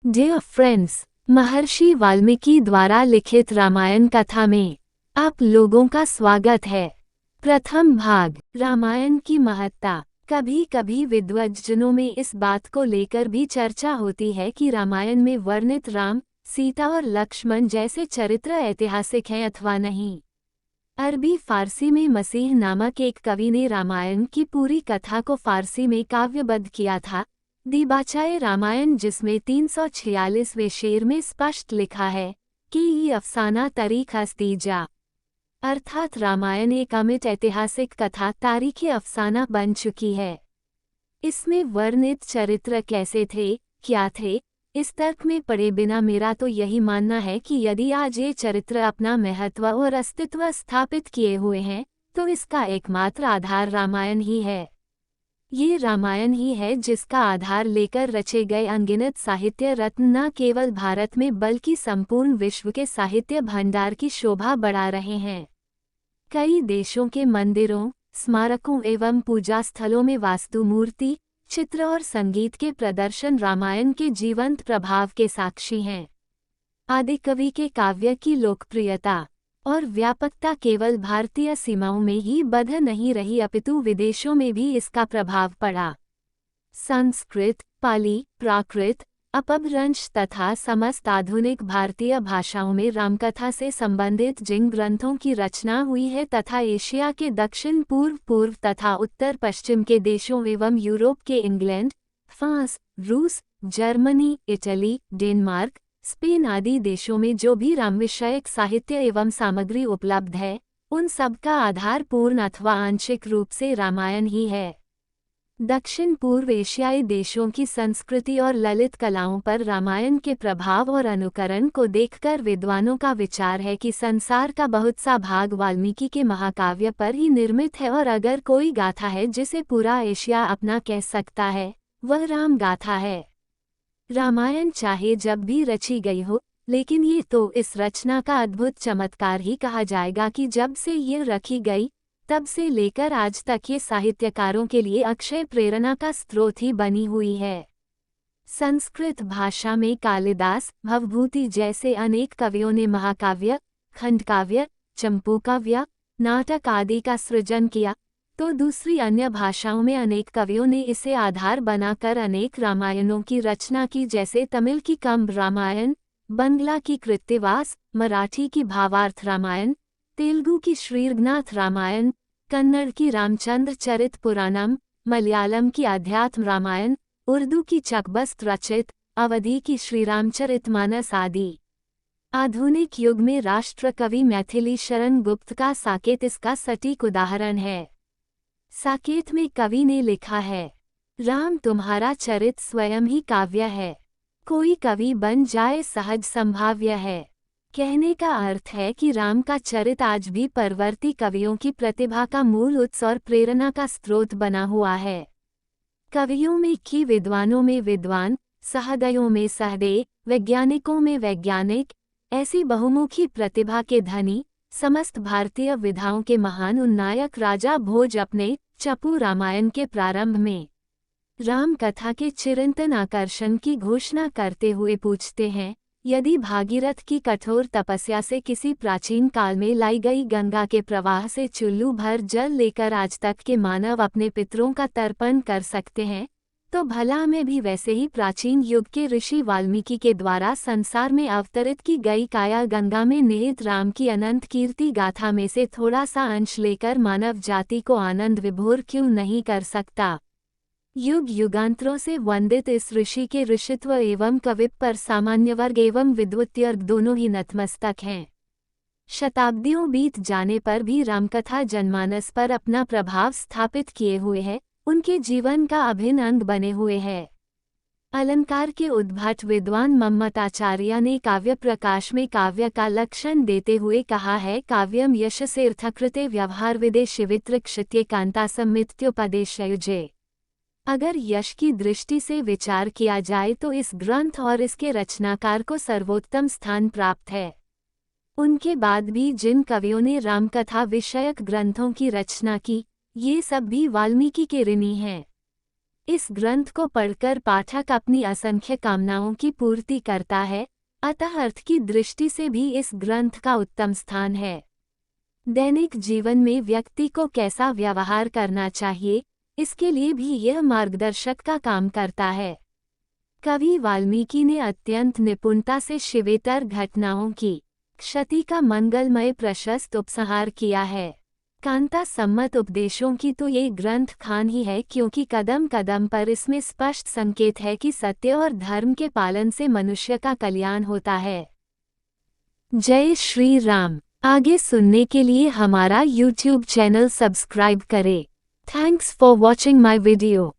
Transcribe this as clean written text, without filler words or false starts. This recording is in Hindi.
डियर फ्रेंड्स, महर्षि वाल्मीकि द्वारा लिखित रामायण कथा में आप लोगों का स्वागत है। प्रथम भाग, रामायण की महत्ता। कभी कभी विद्वज्जनों में इस बात को लेकर भी चर्चा होती है कि रामायण में वर्णित राम, सीता और लक्ष्मण जैसे चरित्र ऐतिहासिक हैं अथवा नहीं। अरबी फारसी में मसीह नामक एक कवि ने रामायण की पूरी कथा को फारसी में काव्यबद्ध किया था, दिबाचाए रामायण, जिसमें 346वें शेर में स्पष्ट लिखा है कि ये अफसाना तारीख अस्तीजा, अर्थात रामायण एक अमिट ऐतिहासिक कथा तारीखी अफसाना बन चुकी है। इसमें वर्णित चरित्र कैसे थे, क्या थे, इस तर्क में पड़े बिना मेरा तो यही मानना है कि यदि आज ये चरित्र अपना महत्व और अस्तित्व स्थापित किए हुए हैं तो इसका एकमात्र आधार रामायण ही है। ये रामायण ही है जिसका आधार लेकर रचे गए अनगिनत साहित्य रत्न न केवल भारत में बल्कि संपूर्ण विश्व के साहित्य भंडार की शोभा बढ़ा रहे हैं। कई देशों के मंदिरों, स्मारकों एवं पूजा स्थलों में वास्तुमूर्ति, चित्र और संगीत के प्रदर्शन रामायण के जीवंत प्रभाव के साक्षी हैं। आदिकवि के काव्य की लोकप्रियता और व्यापकता केवल भारतीय सीमाओं में ही बंध नहीं रही अपितु विदेशों में भी इसका प्रभाव पड़ा। संस्कृत, पाली, प्राकृत, अपभ्रंश तथा समस्त आधुनिक भारतीय भाषाओं में रामकथा से संबंधित जिन ग्रंथों की रचना हुई है तथा एशिया के दक्षिण पूर्व तथा उत्तर पश्चिम के देशों एवं यूरोप के इंग्लैंड, फ्रांस, रूस, जर्मनी, इटली, डेनमार्क, स्पेन आदि देशों में जो भी राम विषयक साहित्य एवं सामग्री उपलब्ध है, उन सब का आधार पूर्ण अथवा आंशिक रूप से रामायण ही है। दक्षिण पूर्व एशियाई देशों की संस्कृति और ललित कलाओं पर रामायण के प्रभाव और अनुकरण को देखकर विद्वानों का विचार है कि संसार का बहुत सा भाग वाल्मीकि के महाकाव्य पर ही निर्मित है और अगर कोई गाथा है जिसे पूरा एशिया अपना कह सकता है, वह राम गाथा है। रामायण चाहे जब भी रची गई हो, लेकिन ये तो इस रचना का अद्भुत चमत्कार ही कहा जाएगा कि जब से ये रखी गई तब से लेकर आज तक ये साहित्यकारों के लिए अक्षय प्रेरणा का स्रोत ही बनी हुई है। संस्कृत भाषा में कालिदास, भवभूति जैसे अनेक कवियों ने महाकाव्य, खंडकाव्य, चंपूकाव्य, नाटक आदि का सृजन किया, तो दूसरी अन्य भाषाओं में अनेक कवियों ने इसे आधार बनाकर अनेक रामायणों की रचना की, जैसे तमिल की कंब रामायण, बंगला की कृत्तिवास, मराठी की भावार्थ रामायण, तेलुगु की श्रीरघुनाथ रामायण, कन्नड़ की रामचंद्र चरित पुराणम, मलयालम की अध्यात्म रामायण, उर्दू की चकबस्त रचित, अवधी की श्रीरामचरितमानस आदि। आधुनिक युग में राष्ट्रकवि मैथिली शरण गुप्त का साकेत इसका सटीक उदाहरण है। साकेत में कवि ने लिखा है, राम तुम्हारा चरित स्वयं ही काव्य है, कोई कवि बन जाए सहज संभाव्य है। कहने का अर्थ है कि राम का चरित आज भी परवर्ती कवियों की प्रतिभा का मूल उत्स और प्रेरणा का स्रोत बना हुआ है। कवियों में की विद्वानों में विद्वान, सहृदयों में सहृदय, वैज्ञानिकों में वैज्ञानिक, ऐसी बहुमुखी प्रतिभा के धनी, समस्त भारतीय विधाओं के महान उन्नायक राजा भोज अपने चपू रामायण के प्रारंभ में राम कथा के चिरंतन आकर्षण की घोषणा करते हुए पूछते हैं, यदि भागीरथ की कठोर तपस्या से किसी प्राचीन काल में लाई गई गंगा के प्रवाह से चुल्लू भर जल लेकर आज तक के मानव अपने पितरों का तर्पण कर सकते हैं, तो भला हमें भी वैसे ही प्राचीन युग के ऋषि वाल्मीकि के द्वारा संसार में अवतरित की गई काया गंगा में निहित राम की अनंत कीर्ति गाथा में से थोड़ा सा अंश लेकर मानव जाति को आनंद विभोर क्यों नहीं कर सकता। युग युगांतरों से वंदित इस ऋषि के ऋषित्व एवं कवित्व पर सामान्य वर्ग एवं विद्वत्वर्ग दोनों ही नतमस्तक हैं। शताब्दियों बीत जाने पर भी रामकथा जनमानस पर अपना प्रभाव स्थापित किए हुए है, उनके जीवन का अभिन्न अंग बने हुए है। अलंकार के उद्भट विद्वान मम्मटाचार्य ने काव्य प्रकाश में काव्य का लक्षण देते हुए कहा है, काव्यम यशसेऽर्थकृते व्यवहारविदे शिवितृक्षित्ये कांतासंमित्योपदेशयुजे। अगर यश की दृष्टि से विचार किया जाए तो इस ग्रंथ और इसके रचनाकार को सर्वोत्तम स्थान प्राप्त है। उनके बाद भी जिन कवियों ने रामकथा विषयक ग्रंथों की रचना की, ये सब भी वाल्मीकि के ऋणी हैं। इस ग्रंथ को पढ़कर पाठक अपनी असंख्य कामनाओं की पूर्ति करता है, अतः अर्थ की दृष्टि से भी इस ग्रंथ का उत्तम स्थान है। दैनिक जीवन में व्यक्ति को कैसा व्यवहार करना चाहिए, इसके लिए भी यह मार्गदर्शक का काम करता है। कवि वाल्मीकि ने अत्यंत निपुणता से शिवेतर घटनाओं की क्षति का मंगलमय प्रशस्त उपसंहार किया है। कांता सम्मत उपदेशों की तो ये ग्रंथ खान ही है, क्योंकि कदम कदम पर इसमें स्पष्ट संकेत है कि सत्य और धर्म के पालन से मनुष्य का कल्याण होता है। जय श्री राम। आगे सुनने के लिए हमारा YouTube चैनल सब्सक्राइब करें। Thanks for watching my video.